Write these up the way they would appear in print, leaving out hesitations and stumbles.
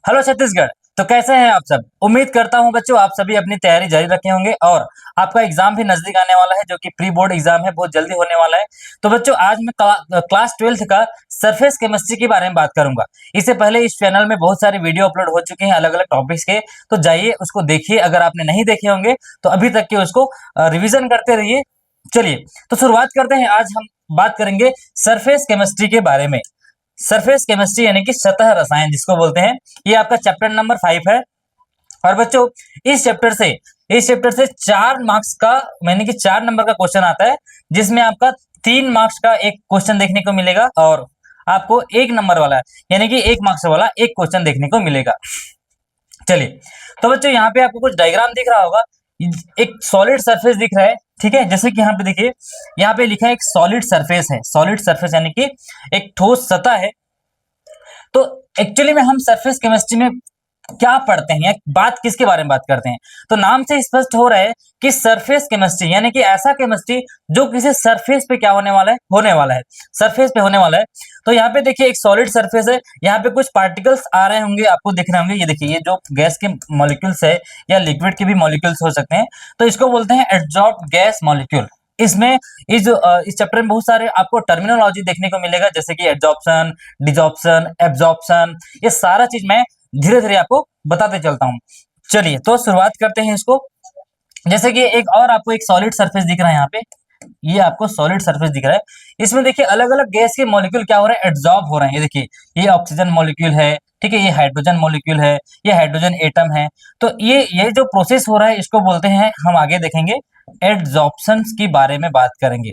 Hello Chhattisgarh. तो कैसे हैं आप सब? उम्मीद करता हूं बच्चों आप सभी अपनी तैयारी जारी रखे होंगे और आपका एग्जाम भी नजदीक आने वाला है, जो कि प्री बोर्ड एग्जाम है, बहुत जल्दी होने वाला है। तो बच्चों आज मैं क्लास 12th का सरफेस केमिस्ट्री के बारे में बात करूंगा। इससे पहले इस चैनल में बहुत सारे वीडियो अपलोड हो चुके हैं अलग अलग टॉपिक्स के, तो जाइए उसको देखिए। अगर आपने नहीं देखे होंगे तो अभी तक के उसको रिविजन करते रहिए। चलिए तो शुरुआत करते हैं। आज हम बात करेंगे सरफेस केमिस्ट्री के बारे में। सरफेस केमिस्ट्री यानी कि सतह रसायन जिसको बोलते हैं, ये आपका चैप्टर नंबर 5 है। और बच्चों इस चैप्टर से इस चैप्टर से 4 मार्क्स का यानी कि 4 नंबर का क्वेश्चन आता है, जिसमें आपका 3 मार्क्स का एक क्वेश्चन देखने को मिलेगा और आपको 1 नंबर वाला यानी कि 1 मार्क्स वाला एक क्वेश्चन देखने को मिलेगा। चलिए तो बच्चों यहाँ पे आपको कुछ डायग्राम दिख रहा होगा। एक सॉलिड सरफेस दिख रहा है, ठीक है। जैसे कि यहाँ पे देखिए, यहाँ पे लिखा है एक सॉलिड सरफेस है। सॉलिड सरफेस यानी कि एक ठोस सतह है। तो एक्चुअली में हम सरफेस केमिस्ट्री में क्या पढ़ते हैं, बात किसके बारे में बात करते हैं? तो नाम से स्पष्ट हो रहा है कि सरफेस केमिस्ट्री यानी कि ऐसा केमिस्ट्री जो किसी सरफेस पे क्या होने वाला है सरफेस पे होने वाला है। तो यहाँ पे देखिए एक सॉलिड सरफेस है, यहाँ पे कुछ पार्टिकल्स आ रहे होंगे, आपको दिख रहे होंगे। ये देखिए, ये जो गैस के मॉलिक्यूल्स है या लिक्विड के भी मॉलिक्यूल्स हो सकते हैं, तो इसको बोलते हैं एडजॉर्ब्ड गैस मॉलिक्यूल। इसमें इस चैप्टर में बहुत सारे आपको टर्मिनोलॉजी देखने को मिलेगा, जैसे कि एडजॉर्प्शन, डिजॉर्प्शन, एब्जॉर्प्शन, ये सारा चीज मैं धीरे धीरे आपको बताते चलता हूँ। चलिए तो शुरुआत करते हैं इसको। जैसे कि एक और आपको एक सॉलिड सरफेस दिख रहा है यहाँ पे, ये आपको सॉलिड सरफेस दिख रहा है। इसमें देखिए अलग अलग गैस के मॉलिक्यूल क्या हो रहे हैं, एड्सॉर्ब हो रहे हैं। ये देखिए, ये ऑक्सीजन मॉलिक्यूल है, ठीक है, ये हाइड्रोजन मॉलिक्यूल है, ये हाइड्रोजन एटम है। तो ये जो प्रोसेस हो रहा है इसको बोलते हैं, हम आगे देखेंगे, एड्सॉर्प्शन के बारे में बात करेंगे।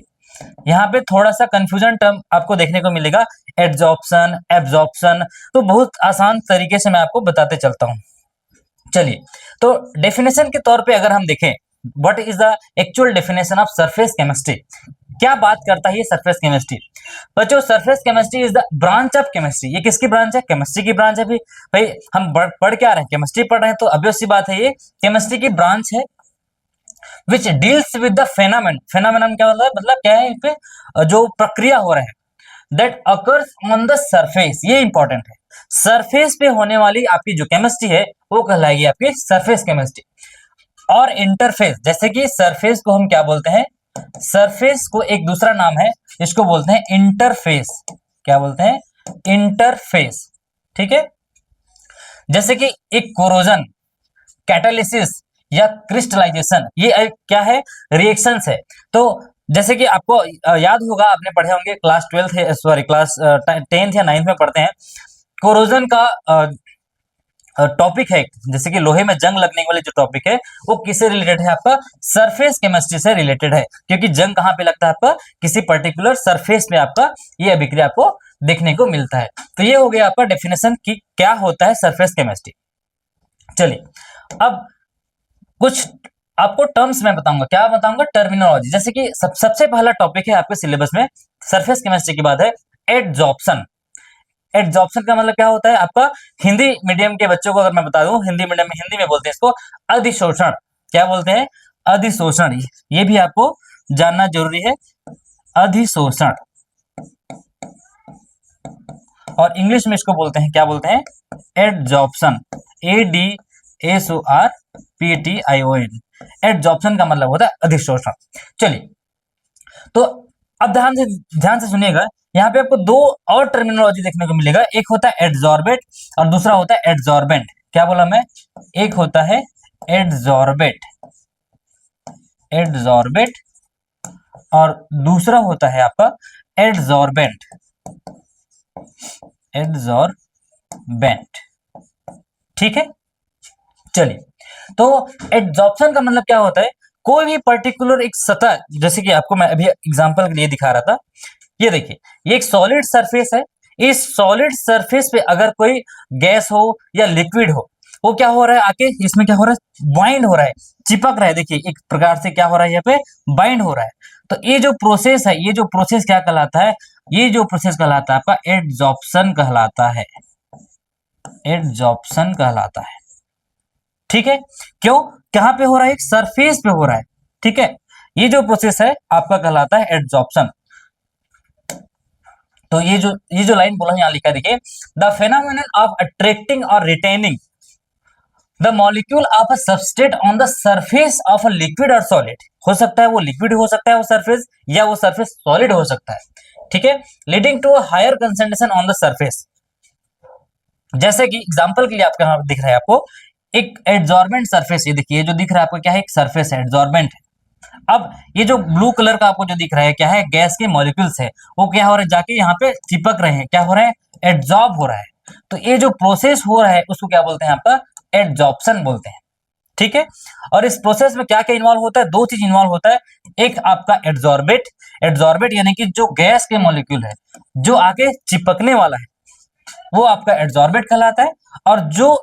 यहाँ पे थोड़ा सा कंफ्यूजन टर्म आपको देखने को मिलेगा, एड्सॉर्प्शन, एब्जॉर्प्शन। तो बहुत आसान तरीके से मैं आपको बताते चलता हूँ। चलिए तो डेफिनेशन के तौर पे अगर हम देखें, what is the actual definition of surface chemistry, क्या बात करता है ये सरफेस केमिस्ट्री? बच्चों surface chemistry is the branch of chemistry. ये किसकी ब्रांच है? केमिस्ट्री की ब्रांच है। भी भाई हम पढ़ क्या रहे हैं, केमिस्ट्री पढ़ रहे हैं, तो ऑब्वियस सी बात है ये केमिस्ट्री की ब्रांच है। विच डील्स विद द फेनामेनन क्या होता है, मतलब क्या है, इस पे जो प्रक्रिया हो रहा है, that occurs on the surface. ये इंपॉर्टेंट है, सरफेस पे होने वाली आपकी जो केमिस्ट्री है वो कहलाएगी आपकी सरफेस केमिस्ट्री। और इंटरफेस, जैसे कि सरफेस को हम क्या बोलते हैं, सरफेस को एक दूसरा नाम है, इसको बोलते हैं इंटरफेस। क्या बोलते हैं? इंटरफेस, ठीक है। जैसे कि एक कोरोजन, कैटालिसिस या क्रिस्टलाइजेशन, ये क्या है, रिएक्शंस है। तो जैसे कि आपको याद होगा, आपने पढ़े होंगे क्लास 12th है, सॉरी क्लास 10th या 9th में पढ़ते हैं, कोरोजन का टॉपिक है। जैसे कि लोहे में जंग लगने वाले जो टॉपिक है वो किससे रिलेटेड है, आपका सरफेस केमिस्ट्री से रिलेटेड है। क्योंकि जंग कहाँ पे लगता है, आपका किसी पर्टिकुलर सरफेस में आपका ये अभिक्रिया आपको देखने को मिलता है। तो ये हो गया आपका डेफिनेशन कि क्या होता है सरफेस केमिस्ट्री। चलिए अब कुछ आपको टर्म्स मैं बताऊंगा, क्या बताऊंगा, टर्मिनोलॉजी। जैसे कि सबसे पहला टॉपिक है आपके सिलेबस में सरफेस केमिस्ट्री की बात है, एडजॉर्प्शन। एडजॉर्प्शन का मतलब क्या होता है आपका, हिंदी मीडियम के बच्चों को अगर मैं बता दूं, हिंदी मीडियम में हिंदी में बोलते हैं इसको अधिशोषण। क्या बोलते हैं? अधिशोषण। ये भी आपको जानना जरूरी है, अधिशोषण। और इंग्लिश में इसको बोलते हैं, क्या बोलते हैं, एडजॉर्प्शन। ADSORPTION। एडजॉर्प्शन का मतलब होता है अधिशोषण। चलिए तो अब ध्यान से सुनिएगा, यहाँ पे आपको दो और टर्मिनोलॉजी देखने को मिलेगा। एक होता है एड्सॉर्बेट और दूसरा होता है एड्सॉर्बेंट। क्या बोला मैं? एक होता है एड्सॉर्बेट, एड्सॉर्बेट, और दूसरा होता है आपका एड्सॉर्बेंट, एड्सॉर्बेंट, ठीक है। चलिए तो एड्सॉर्प्शन का मतलब क्या होता है, कोई भी पर्टिकुलर एक सतह, जैसे कि आपको मैं अभी एग्जांपल के लिए दिखा रहा था, ये देखिए, ये एक सॉलिड सरफेस है। इस सॉलिड सरफेस पे अगर कोई गैस हो या लिक्विड हो, वो क्या हो रहा है, आके इसमें क्या हो रहा है, बाइंड हो रहा है, चिपक रहा है। देखिए एक प्रकार से क्या हो रहा है, यहाँ पे बाइंड हो रहा है। तो ये जो प्रोसेस है, ये जो प्रोसेस क्या कहलाता है, ये जो प्रोसेस कहलाता है आपका एडजॉर्प्शन कहलाता है, एडजॉर्प्शन कहलाता है, ठीक है। क्यों? कहां पे हो रहा है, एक सरफेस पे हो रहा है, ठीक है। ये जो प्रोसेस है आपका कहलाता है एडजॉर्प्शन। तो ये जो लाइन बोला यहाँ लिखा देखिए, द फेनोमेनन ऑफ अट्रैक्टिंग और retaining the molecule of a substrate on the surface of a liquid और सॉलिड। हो सकता है वो लिक्विड हो सकता है वो सरफेस, या वो सरफेस सॉलिड हो सकता है, ठीक है, leading to a higher concentration on the surface. जैसे कि एग्जांपल के लिए आपका यहाँ दिख रहा है आपको एक एडजॉर्बेंट सरफेस, ये देखिए जो दिख रहा है आपको क्या है, एक सरफेस है, एडजॉर्बेंट है। अब ये जो ब्लू कलर का आपको जो दिख रहा है क्या है, गैस के मॉलिक्यूल्स है, वो क्या हो रहा है, जाके यहाँ पे चिपक रहे हैं, क्या हो रहा है, एड्सॉर्ब हो रहा है। तो ये जो प्रोसेस हो रहा है उसको क्या बोलते हैं, आपका एड्सॉर्प्शन बोलते हैं, ठीक है। और इस प्रोसेस में क्या क्या इन्वॉल्व होता है, दो चीज इन्वॉल्व होता है। एक आपका एड्सॉर्बेट, एड्सॉर्बेट यानी कि जो गैस के मॉलिक्यूल है जो आगे चिपकने वाला है वो आपका एड्सॉर्बेट कहलाता है, और जो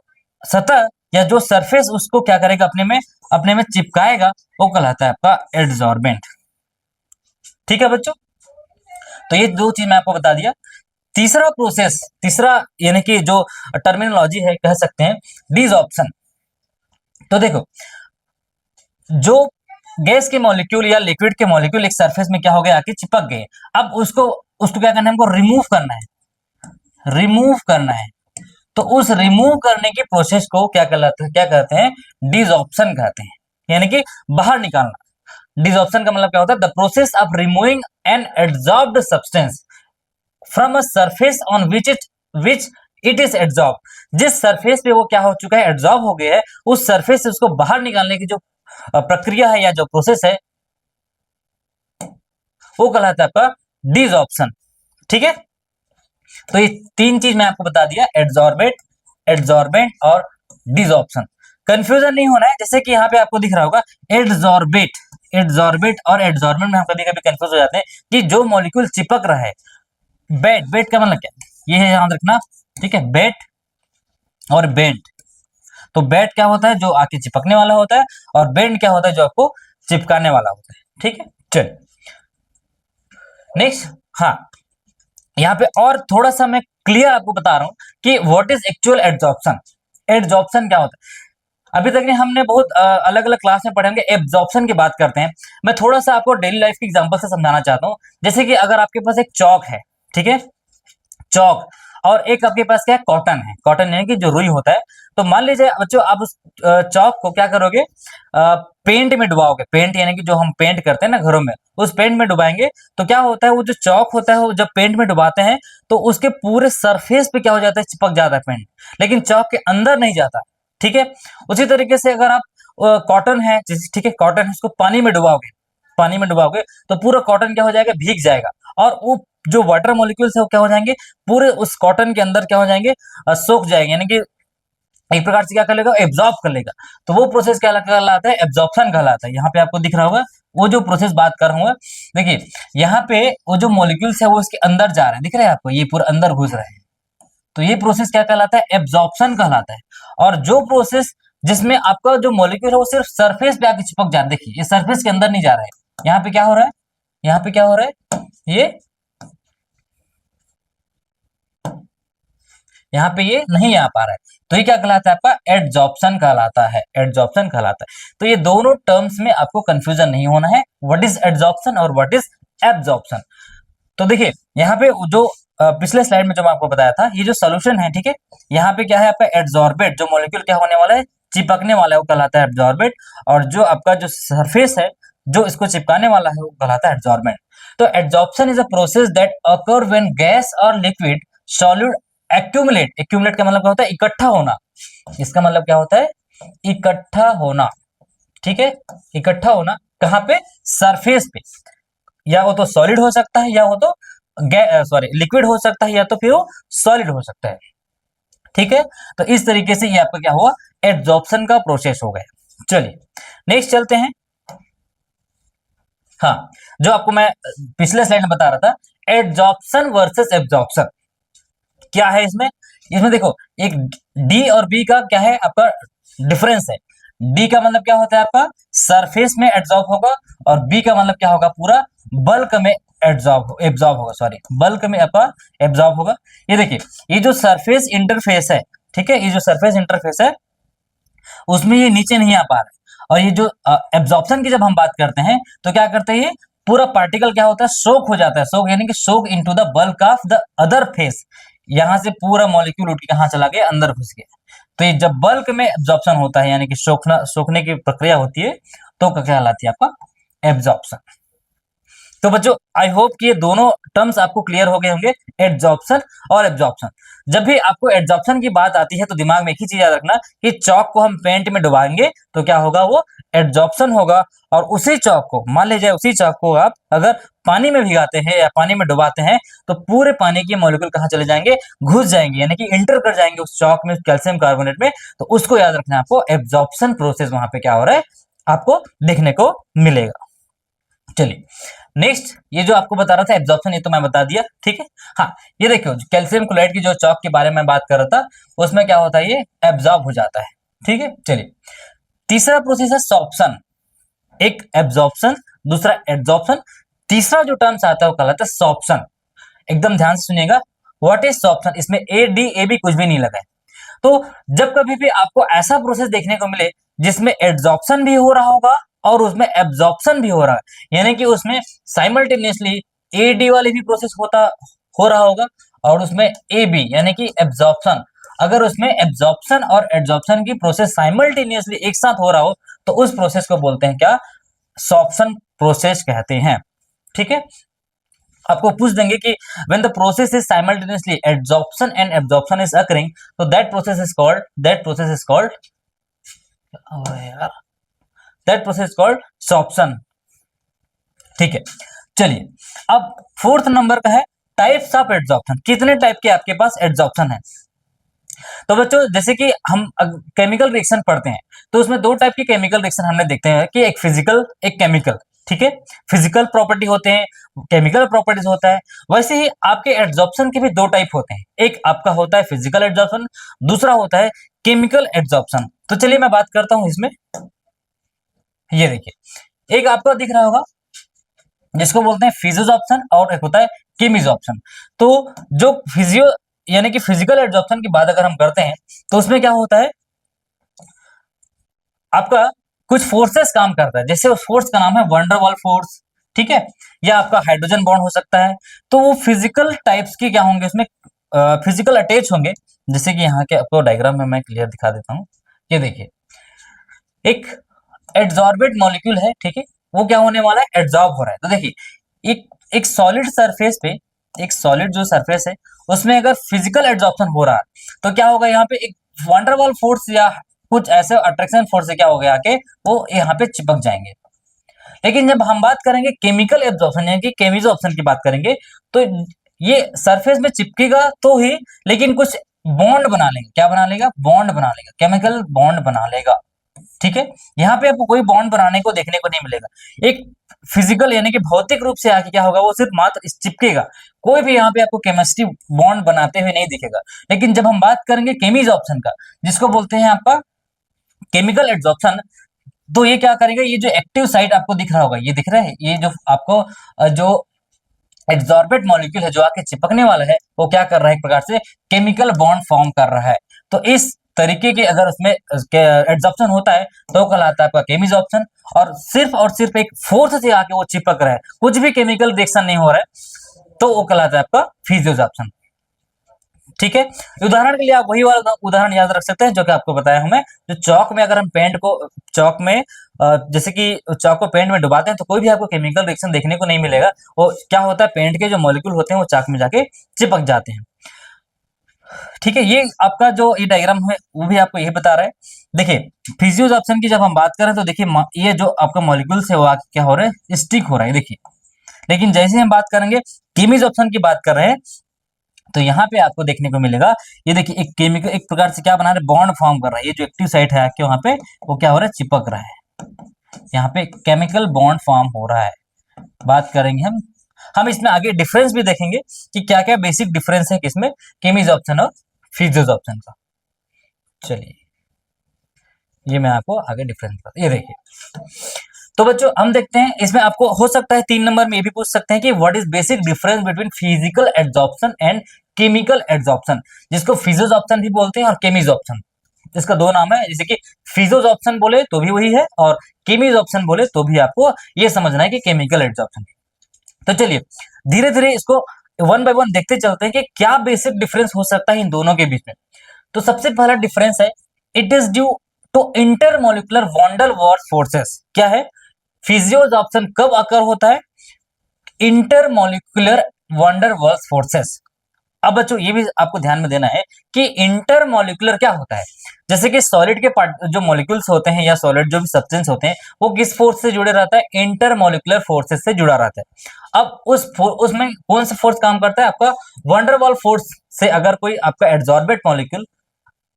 सतह या जो सरफेस उसको क्या करेगा, अपने में चिपकाएगा, वो कहलाता है आपका एड्सॉर्बेंट, ठीक है बच्चों। तो ये दो चीज मैं आपको बता दिया। तीसरा प्रोसेस, तीसरा यानी कि जो टर्मिनोलॉजी है कह सकते हैं डिसॉर्प्शन। तो देखो जो गैस के मॉलिक्यूल या लिक्विड के मॉलिक्यूल एक सरफेस में क्या हो गया, आके चिपक गए, अब उसको उसको क्या करना है, हमको रिमूव करना है, रिमूव करना है। तो उस रिमूव करने की प्रोसेस को क्या कहलाता है, क्या कहते हैं, डिसॉर्प्शन कहते हैं, यानी कि बाहर निकालना। डिसॉर्प्शन का मतलब क्या होता है, the process of removing an adsorbed substance from a surface on which it is adsorb. जिस सरफेस पे वो क्या हो चुका है, एड्सॉर्ब हो गया है, उस सरफेस से उसको बाहर निकालने की जो प्रक्रिया है या जो प्रोसेस है वो कहलाता है आपका डिसॉर्प्शन, ठीक है। तो ये तीन चीज मैं आपको बता दिया, एड्सॉर्बेट, एड्सॉर्बेंट और डिसॉर्प्शन। कंफ्यूजन नहीं होना है, जैसे कि यहाँ पे आपको दिख रहा होगा एड्सॉर्बेट, एड्सॉर्बेट और एड्सॉर्बेंट में हम कभी कभी कंफ्यूज हो जाते हैं कि जो मॉलिक्यूल चिपक रहा है, बेट, बेट का मतलब क्या, ये है याद रखना, ठीक है, बेट और बेंट। तो बेट क्या होता है, जो आके चिपकने वाला होता है, और बेंट क्या होता है, जो आपको चिपकाने वाला होता है, ठीक है। चल नेक्स्ट, हाँ यहाँ पे और थोड़ा सा मैं क्लियर आपको बता रहा हूं कि what is actual adsorption. Adsorption क्या होता है, अभी तक ने हमने बहुत अलग अलग क्लास में पढ़े होंगे, एब्जॉर्प्शन की बात करते हैं। मैं थोड़ा सा आपको डेली लाइफ के एग्जांपल से समझाना चाहता हूं। जैसे कि अगर आपके पास एक चौक है, ठीक है, चौक, और एक आपके पास क्या है, कॉटन है, कॉटन यानी कि जो रुई होता है। तो मान लीजिए बच्चों आप उस चौक को क्या करोगे, पेंट में डुबाओगे, पेंट यानी कि जो हम पेंट करते हैं ना घरों में, उस पेंट में डुबाएंगे। तो क्या होता है, वो जो चौक होता है वो जब पेंट में डुबाते हैं तो उसके पूरे सरफेस पे क्या हो जाता है, चिपक जाता है पेंट, लेकिन चौक के अंदर नहीं जाता, ठीक है। उसी तरीके से अगर आप कॉटन है, ठीक है, कॉटन है, उसको पानी में डुबाओगे, पानी में डुबाओगे तो पूरा कॉटन क्या हो जाएगा, भीग जाएगा, और वो जो वाटर मॉलिक्यूल्स है वो क्या हो जाएंगे, पूरे उस कॉटन के अंदर क्या हो जाएंगे, सोख जाएंगे, यानी कि एक प्रकार से क्या कर लेगा, एब्जॉर्ब कर लेगा। तो वो प्रोसेस क्या कहलाता है, एब्जॉर्प्शन कहलाता है। यहाँ पे आपको दिख रहा होगा वो जो प्रोसेस बात कर रहा हूँ, देखिए यहाँ पे वो जो मॉलिक्यूल्स है वो इसके अंदर जा रहे हैं, दिख रहे हैं आपको, ये पूरा अंदर घुस रहे हैं। तो ये प्रोसेस क्या कहलाता है, एब्जॉर्प्शन कहलाता है। और जो प्रोसेस जिसमें आपका जो मॉलिक्यूल है वो सिर्फ सरफेस पे आके चिपक जाता है, देखिए ये सरफेस के अंदर नहीं जा रहा है, यहाँ पे क्या हो रहा है, यहाँ पे क्या हो रहा है, ये यहाँ पे ये नहीं आ पा रहा है। तो ये क्या कहलाता है, आपका एड्सॉर्प्शन कहलाता है, एड्सॉर्प्शन कहलाता है। तो ये दोनों टर्म्स में आपको कंफ्यूजन नहीं होना है, व्हाट इज एड्सॉर्प्शन और व्हाट इज एब्जॉर्प्शन। तो देखिए यहाँ पे जो पिछले स्लाइड में जो मैं आपको बताया था, ये जो सोल्यूशन है, ठीक है, यहाँ पे क्या है आपका एड्सॉर्बेट, जो मॉलिक्यूल क्या होने वाला है, चिपकने वाला है, वो कहलाता है एड्सॉर्बेट, और जो आपका जो सरफेस है जो इसको चिपकाने वाला है वो कहलाता है एड्सॉर्बेंट। तो adsorption is a process that occur when gas और लिक्विड सॉलिड एक्यूमुलेट, एक्यूमुलेट का मतलब क्या होता है, इकट्ठा होना, इसका मतलब क्या होता है, इकट्ठा होना, ठीक है, इकट्ठा होना, कहाँ पे, सरफेस पे, या वो तो सॉलिड हो सकता है, या वो तो सॉरी लिक्विड हो सकता है, या तो फिर वो सॉलिड हो सकता है, ठीक है। तो इस तरीके से ये आपका क्या हुआ, एब्जॉर्प्शन का प्रोसेस हो गया। चलिए नेक्स्ट चलते हैं। हाँ, जो आपको मैं पिछले स्लाइड में बता रहा था, एब्जॉर्प्शन वर्सेस एब्जॉर्प्शन क्या है इसमें, इसमें देखो एक डी और बी का क्या है आपका डिफरेंस है। डी का मतलब क्या होता है, आपका सरफेस में एब्जॉर्ब होगा, और बी का मतलब क्या होगा, पूरा बल्क में एब्जॉर्ब होगा, सॉरी बल्क में आपका एब्जॉर्ब होगा। ये देखिए ये जो सरफेस इंटरफेस है, ठीक है, ये जो सरफेस इंटरफेस है उसमें ये नीचे नहीं आ पा रहा है। और ये जो एब्जॉर्प्शन की जब हम बात करते हैं तो क्या करते हैं, ये पूरा पार्टिकल क्या होता है, सोक हो जाता है, सोक यानी कि soak into the bulk of the other face, यहां से पूरा मॉलिक्यूल उठ के कहां चला गया, अंदर घुस गया। तो ये जब बल्क में एब्जॉर्प्शन होता है यानी कि सोखने की प्रक्रिया होती है, तो क्या कहलाती है आपका, एब्जॉर्प्शन। तो बच्चों आई होप कि ये दोनों टर्म्स आपको क्लियर हो गए होंगे, एड्जॉर्प्शन और एब्जॉर्प्शन। जब भी आपको एड्जॉर्प्शन की बात आती है तो दिमाग में एक ही चीज याद रखना कि चौक को हम पेंट में डुबाएंगे तो क्या होगा, वो एड्जॉर्प्शन होगा। और उसी चौक को, मान लीजिए उसी चौक को आप अगर पानी में भिगाते हैं या पानी में डुबाते हैं तो पूरे पानी के मॉलिक्यूल कहां चले जाएंगे, घुस जाएंगे, यानी कि इंटर कर जाएंगे उस चौक में, कैल्शियम कार्बोनेट में। तो उसको याद रखना है आपको, एब्जॉर्प्शन प्रोसेस वहां पे क्या हो रहा है आपको देखने को मिलेगा। चलिए नेक्स्ट, ये जो आपको बता रहा था एब्जॉर्प्शन, ये तो मैं बता दिया, ठीक है। हाँ, ये देखो कैल्शियम क्लोराइड की जो चौक के बारे में बात कर रहा था, उसमें क्या होता है, ये एब्जॉर्ब हो जाता है, ठीक है। चलिए तीसरा प्रोसेस है सॉर्प्शन। एक एब्जॉर्प्शन, दूसरा एड्जॉर्प्शन, तीसरा जो टर्म्स आता है वो कहलाता है सॉर्प्शन। एकदम ध्यान से सुनिएगा, व्हाट इज सॉर्प्शन, इसमें ए डी ए बी कुछ भी नहीं लगा है। तो जब कभी भी आपको ऐसा प्रोसेस देखने को मिले जिसमें एड्जॉर्प्शन भी हो रहा होगा और उसमें एब्जॉर्प्शन भी हो रहा है, यानी कि उसमें साइमल्टेनियसली एडी वाली भी प्रोसेस हो रहा होगा और उसमें ए बी यानी कि एब्जॉर्प्शन, अगर उसमें एब्जॉर्प्शन और एड्जॉर्प्शन की प्रोसेस साइमल्टेनियसली एक साथ हो रहा हो तो उस प्रोसेस को बोलते हैं क्या, सॉर्प्शन प्रोसेस कहते हैं, ठीक है। आपको पूछ देंगे कि when the process is simultaneously adsorption and absorption is occurring, so that process is called यार that process is called sorption, ठीक है। चलिए अब फोर्थ नंबर का है टाइप्स ऑफ एड्सॉर्प्शन, कितने टाइप के आपके पास एड्सॉर्प्शन है। तो बच्चों जैसे कि हम केमिकल रिएक्शन पढ़ते हैं तो उसमें दो टाइप के केमिकल रिएक्शन हमने देखते हैं कि एक फिजिकल एक केमिकल, ठीक है। फिजिकल प्रॉपर्टी होते हैं, केमिकल प्रॉपर्टीज होता है। वैसे ही आपके एड्सॉर्प्शन के भी दो टाइप होते हैं, एक आपका होता है फिजिकल एड्सॉर्प्शन, दूसरा होता है केमिकल एड्सॉर्प्शन। तो चलिए मैं बात करता हूं इसमें, ये देखिए एक आपको दिख रहा होगा जिसको बोलते हैं फिजियोसॉर्प्शन और एक होता है केमिसॉर्प्शन। तो जो फिजियो यानी कि फिजिकल एड्सॉर्प्शन की बात अगर हम करते हैं तो उसमें क्या होता है, आपका कुछ फोर्सेस काम करता है, जैसे उस फोर्स का नाम है वंडरवॉल फोर्स, ठीक है, या आपका हाइड्रोजन बॉन्ड हो सकता है। तो वो फिजिकल टाइप्स के क्या होंगे उसमें, फिजिकल अटैच होंगे। जैसे कि यहाँ के आपको डायग्राम में मैं क्लियर दिखा देता हूँ, ये देखिए एक एड्सॉर्बेड मॉलिक्यूल है, ठीक है, वो क्या होने वाला है, एड्सॉर्ब हो रहा है। तो देखिए एक सॉलिड सरफेस पे, एक सॉलिड जो सरफेस है उसमें अगर फिजिकल एड्सॉर्प्शन हो रहा है तो क्या होगा, यहाँ पे एक वंडरवॉल फोर्स या कुछ ऐसे अट्रैक्शन फोर्स से क्या हो गया आके वो यहाँ पे चिपक जाएंगे। लेकिन जब हम बात करेंगे केमिकल एब्जॉर्प्शन यानी कि केमिसॉर्प्शन की बात करेंगे तो ये सरफेस में चिपकेगा तो ही, लेकिन कुछ बॉन्ड बना लेगा, क्या बना लेगा, बॉन्ड बना लेगा, केमिकल बॉन्ड बना लेगा, ठीक है। यहाँ पे आपको कोई बॉन्ड बनाने को देखने को नहीं मिलेगा। एक फिजिकल यानी कि भौतिक रूप से आके क्या होगा, वो सिर्फ मात्र चिपकेगा, कोई भी यहाँ पे आपको केमिस्ट्री बॉन्ड बनाते हुए नहीं दिखेगा। लेकिन जब हम बात करेंगे केमिसॉर्प्शन का, जिसको बोलते हैं आपका केमिकल एड्सॉर्प्शन, तो ये क्या करेगा, ये जो एक्टिव साइट आपको दिख रहा होगा, ये दिख रहा है, ये जो आपको जो एड्सॉर्बेट मॉलिक्यूल है जो आके चिपकने वाला है वो क्या कर रहा है, एक प्रकार से केमिकल बॉन्ड फॉर्म कर रहा है। तो इस तरीके के अगर उसमें एड्सॉर्प्शन होता है तो कहलाता है आपका केमिसॉर्प्शन। और सिर्फ एक फोर्स से आके वो चिपक रहा है, कुछ भी केमिकल रिएक्शन नहीं हो रहा है, तो वो कहलाता है आपका फिजियोसॉर्प्शन, ठीक है। उदाहरण के लिए आप वही वाला उदाहरण याद रख सकते हैं जो कि आपको बताया हूं मैं, जो चौक में अगर हम पेंट को चौक में जैसे कि चौक को पेंट में डुबाते हैं तो कोई भी आपको केमिकल रिएक्शन देखने को नहीं मिलेगा। वो क्या होता है, पेंट के जो मॉलिक्यूल होते हैं वो चौक में जाके चिपक जाते हैं, ठीक है। ये आपका जो ये डायग्राम है वो भी आपको यही बता रहा है। देखिए फिजियोसॉर्प्शन की जब हम बात करें तो देखिए ये जो आपका मॉलिक्यूल्स है वो आके क्या हो रहा है, स्टिक हो रहा है, देखिए। लेकिन जैसे हम बात करेंगे केमिसॉर्प्शन की बात कर रहे हैं तो यहाँ पे आपको देखने को मिलेगा, ये देखिए एक केमिकल एक प्रकार से क्या बना रहा है, बॉन्ड फॉर्म कर रहा है। ये जो एक्टिव साइट है आके वहां पे वो क्या हो रहा है, चिपक रहा है, यहाँ पे केमिकल बॉन्ड फॉर्म हो रहा है। बात करेंगे हम इसमें आगे डिफरेंस भी देखेंगे कि क्या क्या बेसिक डिफरेंस है किसमें, केमिसॉर्प्शन और फिजियोसॉर्प्शन का। चलिए ये मैं आपको आगे डिफरेंस बता, ये देखिए। तो बच्चों हम देखते हैं इसमें आपको हो सकता है 3 नंबर में ये भी पूछ सकते हैं कि what is basic difference between physical adsorption and chemical adsorption, जिसको फिजियोसॉर्प्शन भी बोलते हैं और केमिसॉर्प्शन। इसका दो नाम है, जैसे कि फिजियोसॉर्प्शन बोले तो भी वही है और केमिसॉर्प्शन बोले तो भी आपको ये समझना है कि केमिकल एड्सॉर्प्शन। तो चलिए धीरे धीरे इसको वन बाय वन देखते चलते हैं कि क्या बेसिक डिफरेंस हो सकता है इन दोनों के बीच में। तो सबसे पहला डिफरेंस है, it is due to intermolecular van der Waals forces. क्या है? फिजियोजॉर्प्शन कब अकर होता है? Intermolecular van der Waals forces. अब बच्चों ये भी आपको ध्यान में देना है कि इंटरमोलिकुलर क्या होता है। जैसे कि सॉलिड के पार्ट जो मॉलिक्यूल्स होते हैं या सॉलिड जो भी सब्सटेंस होते हैं वो किस फोर्स से जुड़े रहता है? इंटरमोलिकुलर फोर्सेस से जुड़ा रहता है। अब उसमें कौन सा फोर्स काम करता है? आपका वैन डेर वाल फोर्स से अगर कोई आपका एड्सॉर्बेट मॉलिक्यूल,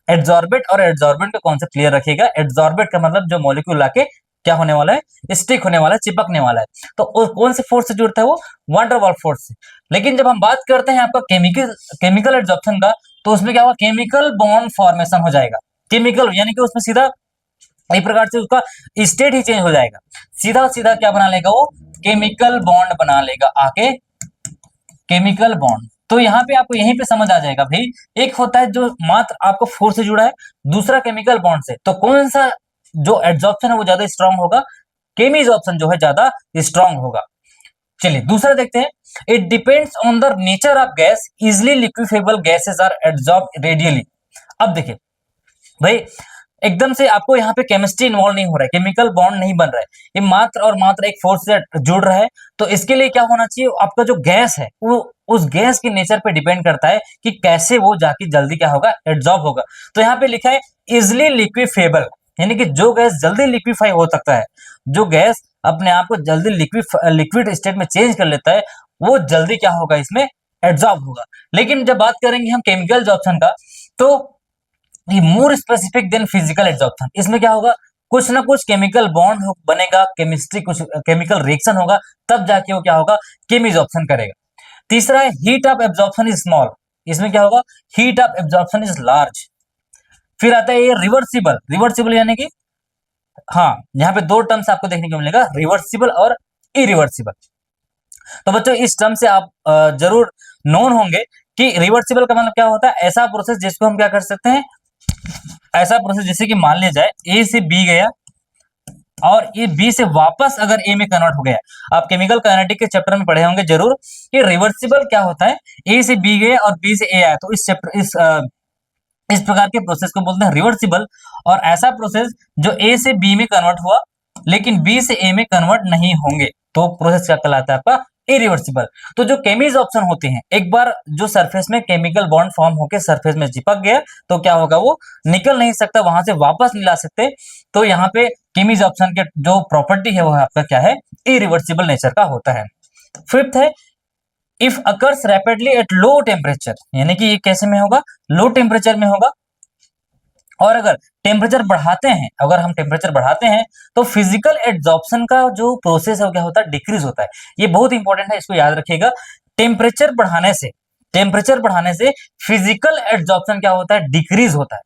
एड्सॉर्बेट और एड्सॉर्बेंट का कॉन्सेप्ट क्लियर रखिएगा। एड्सॉर्बेट का मतलब जो मॉलिक्यूल आके क्या होने वाला है? स्टिक होने वाला है, चिपकने वाला है। तो कौन से फोर्स से जुड़ता है? वो वैन डेर वाल फोर्स से। लेकिन जब हम बात करते हैं आपका केमिकल एड्सॉर्प्शन का, तो उसमें क्या होगा? केमिकल बॉन्ड फॉर्मेशन हो जाएगा। केमिकल यानी कि उसमें सीधा एक प्रकार से उसका स्टेट ही चेंज हो जाएगा। सीधा सीधा क्या बना लेगा? वो केमिकल बॉन्ड बना लेगा आके, केमिकल बॉन्ड। तो यहाँ पे आपको यहीं पे समझ आ जाएगा भाई, एक होता है जो मात्र आपको फोर्स से जुड़ा है, दूसरा केमिकल बॉन्ड से। तो कौन सा जो एड्सॉर्प्शन है वो ज्यादा स्ट्रांग होगा? केमिसॉर्प्शन जो है ज्यादा स्ट्रांग होगा। चलिए दूसरा देखते हैं, it depends on the nature of gas, easily liquefiable gases are absorb readily. अब देखिए भाई, एकदम से आपको यहाँ पे केमिस्ट्री इन्वॉल्व नहीं हो रहा है, केमिकल बॉन्ड नहीं बन रहा है, ये मात्र और मात्र एक फोर्स से जुड़ रहा है। तो इसके लिए क्या होना चाहिए? आपका जो गैस है वो उस गैस के नेचर पे डिपेंड करता है कि कैसे वो जाके जल्दी क्या होगा? एब्सॉर्ब होगा। तो यहाँ पे लिखा है इजिली लिक्विफेबल, यानी कि जो गैस जल्दी लिक्विफाई हो सकता है, जो गैस अपने आप को जल्दी लिक्विड स्टेट में चेंज कर लेता है, वो जल्दी क्या होगा? इसमें एब्सॉर्ब होगा। लेकिन जब बात करेंगे हम केमिकल एब्सॉर्प्शन का, तो ये more specific than physical absorption. इसमें क्या होगा? कुछ ना कुछ केमिकल बॉन्ड बनेगा, केमिस्ट्री कुछ केमिकल रिएक्शन होगा, तब जाके वो क्या होगा? केमिसॉर्प्शन करेगा। तीसरा है heat of absorption is small. इसमें क्या होगा? Heat of absorption is large. फिर आता है ये रिवर्सिबल। रिवर्सिबल यानी कि हाँ, यहाँ पे दो टर्म्स आपको देखने को मिलेगा, रिवर्सिबल और इरिवर्सिबल। तो बच्चों इस टर्म से आप जरूर नोन होंगे कि रिवर्सिबल का मतलब क्या होता है? ऐसा प्रोसेस जिसको हम क्या कर सकते हैं? ऐसा प्रोसेस जैसे कि मान लिया जाए ए से बी गया और ये बी से वापस अगर ए में कन्वर्ट हो गया। आप केमिकल काइनेटिक के चैप्टर में पढ़े होंगे जरूर कि रिवर्सिबल क्या होता है? ए से बी गया और बी से ए आया, तो इस प्रकार के प्रोसेस को बोलते हैं रिवर्सिबल। और ऐसा प्रोसेस जो ए से बी में कन्वर्ट हुआ लेकिन बी से ए में कन्वर्ट नहीं होंगे, तो प्रोसेस क्या कहलाता है? आपका इरिवर्सिबल। तो जो केमिसॉर्प्शन होते हैं, एक बार जो सरफेस में केमिकल बॉन्ड फॉर्म होकर सरफेस में चिपक गया तो क्या होगा? वो निकल नहीं सकता, वहां से वापस नहीं ला सकते। तो यहाँ पे केमिसॉर्प्शन के जो प्रॉपर्टी है वो आपका क्या है? इरिवर्सिबल नेचर का होता है। फिफ्थ है if occurs rapidly at low temperature, यानी कि ये कैसे में होगा? लो टेम्परेचर में होगा। और अगर टेम्परेचर बढ़ाते हैं, अगर हम टेम्परेचर बढ़ाते हैं तो फिजिकल एड्सॉर्प्शन का जो प्रोसेस है क्या होता है? डिक्रीज होता है। ये बहुत इंपॉर्टेंट है, इसको याद रखिएगा। टेम्परेचर बढ़ाने से फिजिकल एड्सॉर्प्शन क्या होता है? डिक्रीज होता है।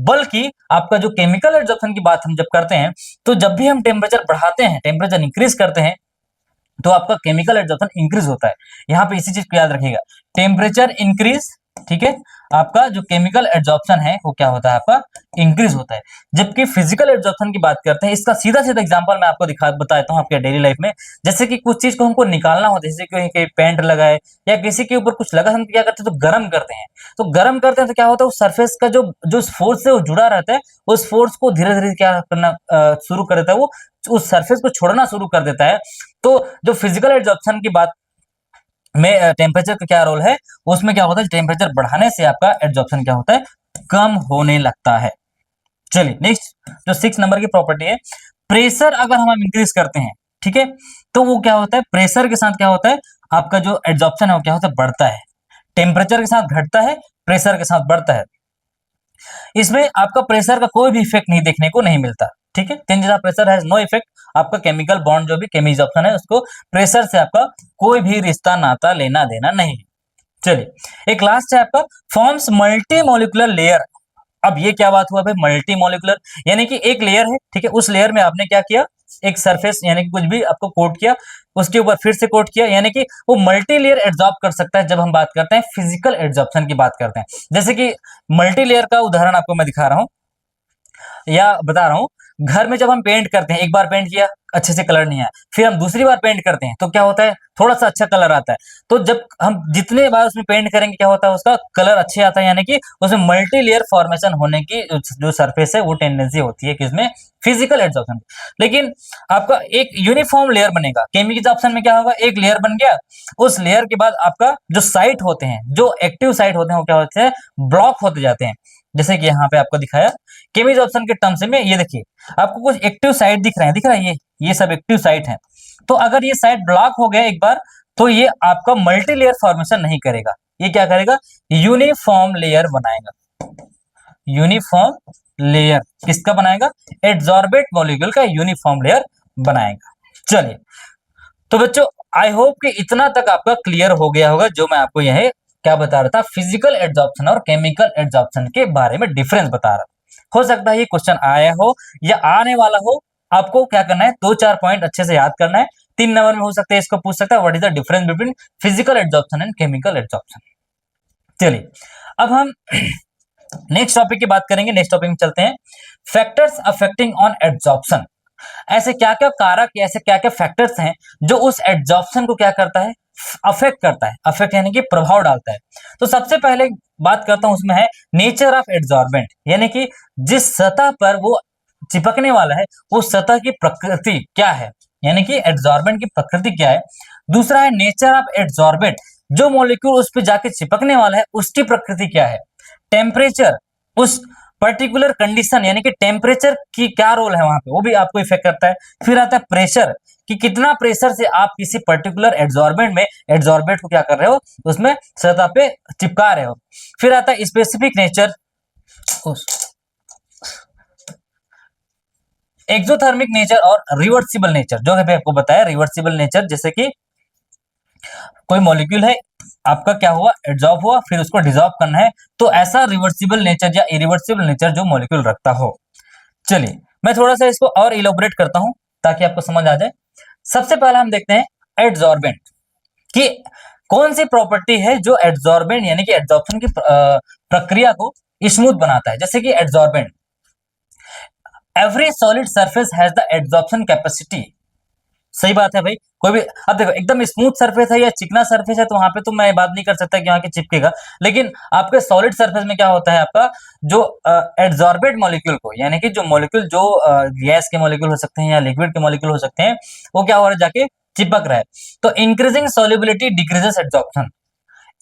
बल्कि आपका जो केमिकल एड्सॉर्प्शन की बात हम जब करते हैं, तो जब भी हम टेम्परेचर बढ़ाते हैं, टेम्परेचर इंक्रीज करते हैं, तो आपका केमिकल एड्सॉर्प्शन इंक्रीज होता है। यहाँ पे इसी चीज को याद रखिएगा, टेम्परेचर इंक्रीज, ठीक है, आपका जो केमिकल एड्सॉर्प्शन है वो क्या होता है? आपका इंक्रीज होता है। जबकि फिजिकल एड्सॉर्प्शन की बात करते हैं, इसका सीधा सीधा एग्जांपल मैं आपको बता देता हूँ आपके डेली लाइफ में। जैसे कि कुछ चीज को हमको निकालना होता है, जैसे कोई पेंट लगाए या किसी के ऊपर कुछ लगा, हम क्या करते हैं? तो गर्म करते हैं। तो गर्म करते हैं तो क्या होता है? उस सरफेस का जो जो फोर्स से वो जुड़ा रहता है, उस फोर्स को धीरे धीरे क्या करना शुरू कर देता है? वो उस सरफेस को छोड़ना शुरू कर देता है। तो जो फिजिकल एड्सॉर्प्शन की बात में टेम्परेचर का क्या रोल है? उसमें क्या होता है? टेम्परेचर बढ़ाने से आपका एड्सॉर्प्शन क्या होता है? कम होने लगता है। चलिए नेक्स्ट जो 6 नंबर की प्रॉपर्टी है, प्रेशर अगर हम इंक्रीज करते हैं, ठीक है, तो वो क्या होता है? प्रेशर के साथ क्या होता है? आपका जो एड्सॉर्प्शन है वो क्या होता है? बढ़ता है। टेम्परेचर के साथ घटता है, प्रेशर के साथ बढ़ता है। इसमें आपका प्रेशर का कोई भी इफेक्ट नहीं देखने को नहीं मिलता, ठीक है। Changes of pressure has no effect. आपका केमिकल बॉन्ड जो भी केमिसॉर्प्शन है उसको प्रेशर से आपका कोई भी रिश्ता नाता लेना देना नहीं। चलिए एक लास्ट है आपका फॉर्म्स मल्टी मॉलिक्यूलर लेयर। अब ये क्या बात हुआ भाई? मल्टी मॉलिक्यूलर यानी कि एक लेयर है, ठीक है, उस लेयर में आपने क्या किया? एक सरफेस यानी कि कुछ भी आपको कोट किया, उसके ऊपर फिर से कोट किया, यानी कि वो मल्टी लेयर एड्सॉर्ब कर सकता है। जब हम बात करते हैं फिजिकल एड्सॉर्प्शन की बात करते हैं, जैसे कि मल्टी लेयर का उदाहरण आपको मैं दिखा रहा हूं। या बता रहा हूँ, घर में जब हम पेंट करते हैं, एक बार पेंट किया अच्छे से कलर नहीं आया, फिर हम दूसरी बार पेंट करते हैं तो क्या होता है, थोड़ा सा अच्छा कलर आता है। तो जब हम जितने बार उसमें पेंट करेंगे क्या होता है, उसका कलर अच्छे आता है, यानी कि उसमें मल्टी लेयर फॉर्मेशन होने की जो सरफेस है वो टेंडेंसी होती है किसमें, फिजिकल एड्सॉर्प्शन। लेकिन आपका एक यूनिफॉर्म लेयर बनेगा, केमिकल ऑप्शन में क्या होगा, एक लेयर बन गया, उस लेयर के बाद आपका जो साइट होते हैं, जो एक्टिव साइट होते हैं वो क्या होते हैं, ब्लॉक होते जाते हैं। जैसे कि यहाँ पे आपको दिखाया केमिकल ऑप्शन के टर्म्स में, ये देखिए आपको कुछ एक्टिव साइट दिख रहा है, ये सब एक्टिव साइट है। तो अगर ये साइट ब्लॉक हो गया एक बार, तो ये आपका मल्टी लेयर फॉर्मेशन नहीं करेगा, ये क्या करेगा, यूनिफॉर्म लेयर बनाएगा। यूनिफॉर्म लेयर किसका बनाएगा, एड्सॉर्बेट मॉलिक्यूल का यूनिफॉर्म लेयर बनाएगा। चलिए, तो बच्चों आई होप कि इतना तक आपका क्लियर हो गया होगा, जो मैं आपको यह क्या बता रहा था, फिजिकल एड्सॉर्प्शन और केमिकल एड्सॉर्प्शन के बारे में डिफरेंस बता रहा था। हो सकता है ये क्वेश्चन आया हो या आने वाला हो, आपको क्या करना है, 2-4 पॉइंट अच्छे से याद करना है। 3 नंबर में हो सकता है इसको पूछ सकता है, what is the difference between physical adsorption and chemical adsorption. चलिए, अब हम नेक्स्ट टॉपिक की बात करेंगे। नेक्स्ट टॉपिक में चलते हैं, फैक्टर्स अफेक्टिंग ऑन एड्सॉर्प्शन। ऐसे क्या क्या कारक, ऐसे क्या क्या फैक्टर्स हैं जो उस एड्सॉर्प्शन को क्या करता है, अफेक्ट करता है। अफेक्ट यानी कि प्रभाव डालता है। तो सबसे पहले बात करता हूं, उसमें है नेचर ऑफ एड्सॉर्बेंट, यानी कि जिस सतह पर वो चिपकने वाला है उस सतह की प्रकृति क्या है, यानी कि एड्सॉर्बेंट की प्रकृति क्या है। दूसरा है नेचर ऑफ एड्सॉर्बेंट, जो मॉलिक्यूल उस पर जाके चिपकने वाला है उसकी प्रकृति क्या है। टेम्परेचर, उस पर्टिकुलर कंडीशन यानी कि टेम्परेचर की क्या रोल है वहां पे, वो भी आपको इफेक्ट करता है। फिर आता है प्रेशर, कि कितना प्रेशर से आप किसी पर्टिकुलर एड्सॉर्बेंट में एड्सॉर्बेंट को क्या कर रहे हो, उसमें सतह पे चिपका रहे हो। फिर आता है स्पेसिफिक नेचर, एक्सोथर्मिक नेचर और रिवर्सिबल नेचर, जो है आपको बताया रिवर्सिबल नेचर, जैसे कि कोई मॉलिक्यूल है आपका क्या हुआ, एड्सॉर्ब हुआ, फिर उसको डिसॉल्व करना है, तो ऐसा रिवर्सिबल नेचर या इरिवर्सिबल नेचर जो मॉलिक्यूल रखता हो। चलिए, मैं थोड़ा सा इसको और इलोबरेट करता हूं ताकि आपको समझ आ जाए। सबसे पहले हम देखते हैं एड्सॉर्बेंट कि कौन सी प्रॉपर्टी है जो एड्सॉर्बेंट यानी कि एड्सॉर्प्शन की प्रक्रिया को स्मूथ बनाता है। जैसे कि adsorbent, every solid surface has the adsorption capacity. सही बात है भाई, कोई भी, अब देखो एकदम स्मूथ सरफेस है या चिकना सरफेस है तो वहां पे तो मैं बात नहीं कर सकता कि वहां के चिपकेगा, लेकिन आपके सॉलिड सरफेस में क्या होता है, आपका जो एड्सॉर्बेट मॉलिक्यूल को, यानी कि जो मॉलिक्यूल जो गैस के मॉलिक्यूल हो सकते हैं या लिक्विड के मॉलिक्यूल हो सकते हैं, वो क्या हो रहा है, जाके चिपक रहा है। तो increasing solubility decreases adsorption,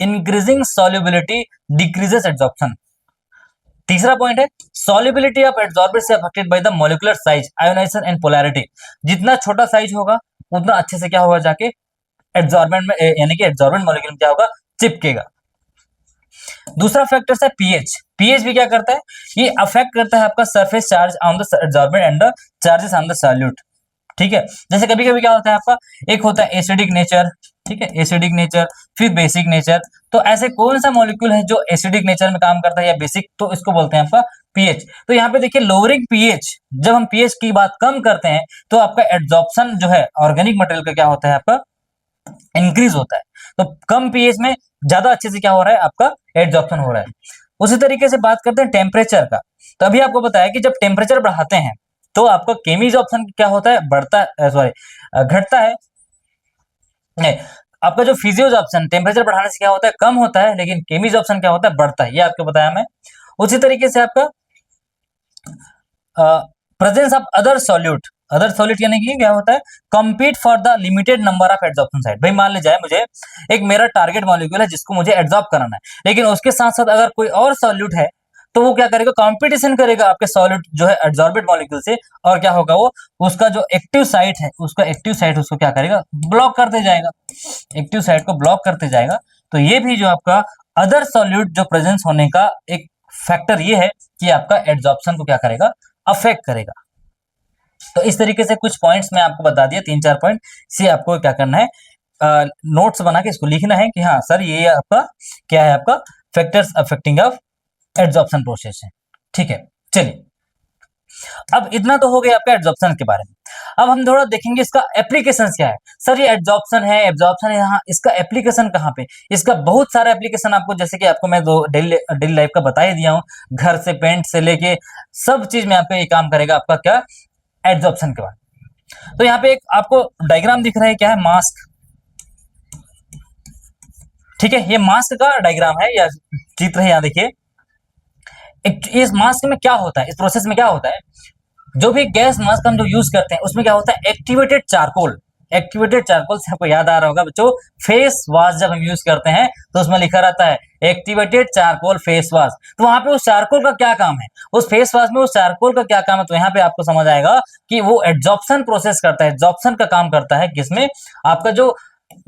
increasing solubility decreases adsorption. तीसरा पॉइंट है सॉल्युबिलिटी ऑफ एड्सॉर्बेंट से affected by the molecular size, ionization and polarity. जितना छोटा साइज होगा उतना अच्छे से क्या होगा, जाके एड्सॉर्बेंट में यानी कि एड्सॉर्बेंट मॉलिक्यूल में क्या होगा, चिपकेगा। दूसरा फैक्टर है पीएच। पीएच भी क्या करता है, ये अफेक्ट करता है आपका surface charge on the adsorbent and the charges on the solute. ठीक है, जैसे कभी कभी क्या होता है आपका, एक होता है एसिडिक नेचर, ठीक है, एसिडिक नेचर, फिर बेसिक नेचर। तो ऐसे कौन सा मॉलिक्यूल है जो एसिडिक नेचर में काम करता है या बेसिक, तो इसको बोलते हैं आपका पीएच। तो यहाँ पे देखिए लोअरिंग पीएच, जब हम पीएच की बात कम करते हैं तो आपका एड्सॉर्प्शन जो है ऑर्गेनिक मटेरियल का क्या होता है, आपका इंक्रीज होता है। तो कम पीएच में ज्यादा अच्छे से क्या हो रहा है, आपका एड्सॉर्प्शन हो रहा है। उसी तरीके से बात करते हैं टेम्परेचर का। तो अभी आपको बताया कि जब टेम्परेचर बढ़ाते हैं तो आपका केमिसॉर्प्शन क्या होता है, बढ़ता है, सॉरी घटता है, नहीं, आपका जो फिजियोसॉर्प्शन टेम्परेचर बढ़ाने से क्या होता है, कम होता है, लेकिन केमिसॉर्प्शन क्या होता है, बढ़ता है। ये आपको बताया मैं। उसी तरीके से आपका presence of other solute, other solute यानी कि क्या होता है, compete for the limited number of adsorption site. भाई मान लीजिए मुझे एक मेरा टारगेट मॉलिक्यूल है जिसको मुझे एड्सॉर्ब कराना है, लेकिन उसके साथ साथ अगर कोई और सॉल्यूट है तो वो क्या करेगा, कंपटीशन करेगा आपके सॉल्यूट जो है एड्सॉर्बेट मॉलिक्यूल से, और क्या होगा, वो उसका जो एक्टिव साइट है, उसका एक्टिव साइट उसको क्या करेगा, ब्लॉक करते जाएगा, एक्टिव साइट को ब्लॉक करते जाएगा। तो ये भी जो आपका अदर सॉल्यूट जो प्रेजेंस होने का एक फैक्टर ये है कि आपका एड्सॉर्प्शन को क्या करेगा, अफेक्ट करेगा। तो इस तरीके से कुछ पॉइंट्स मैं आपको बता दिया, 3-4 पॉइंट से आपको क्या करना है, नोट्स बना के इसको लिखना है कि हाँ सर ये आपका क्या है, आपका factors affecting of adsorption process है। ठीक है, चलिए अब इतना तो हो गया आपका एड्जॉर्प्शन के बारे में। अब हम थोड़ा देखेंगे इसका एप्लीकेशन क्या है। सर ये एड्जॉर्प्शन है, एब्जॉर्प्शन है, यहाँ इसका एप्लीकेशन कहाँ पे? इसका बहुत सारा एप्लीकेशन आपको, जैसे कि आपको मैं दो डेली लाइफ का बता ही दिया हूँ, घर से पेंट से लेके सब चीज में आपका ये काम करेगा आपका क्या, एड्जॉर्प्शन के बाद। तो यहाँ पे एक आपको डायग्राम दिख रहा है, क्या है, मास्क। ठीक है, ये मास्क का डायग्राम है या चित्र है, यहाँ देखिए। इस मास्क में क्या होता है, इस प्रोसेस में क्या होता है, जो भी गैस मास्क हम जो यूज करते हैं उसमें क्या होता है, एक्टिवेटेड चारकोल। एक्टिवेटेड चारकोल से आपको याद आ रहा होगा बच्चों, फेस वॉश जब हम यूज करते हैं तो उसमें लिखा रहता है एक्टिवेटेड चारकोल फेस वॉश। तो वहां पे उस चारकोल का क्या काम है, उस फेस वॉश में उस चारकोल का क्या काम है, तो यहाँ पे आपको समझ आएगा कि वो एड्जॉर्प्शन प्रोसेस करता है, एड्जॉर्प्शन का काम करता है। किसमें? आपका जो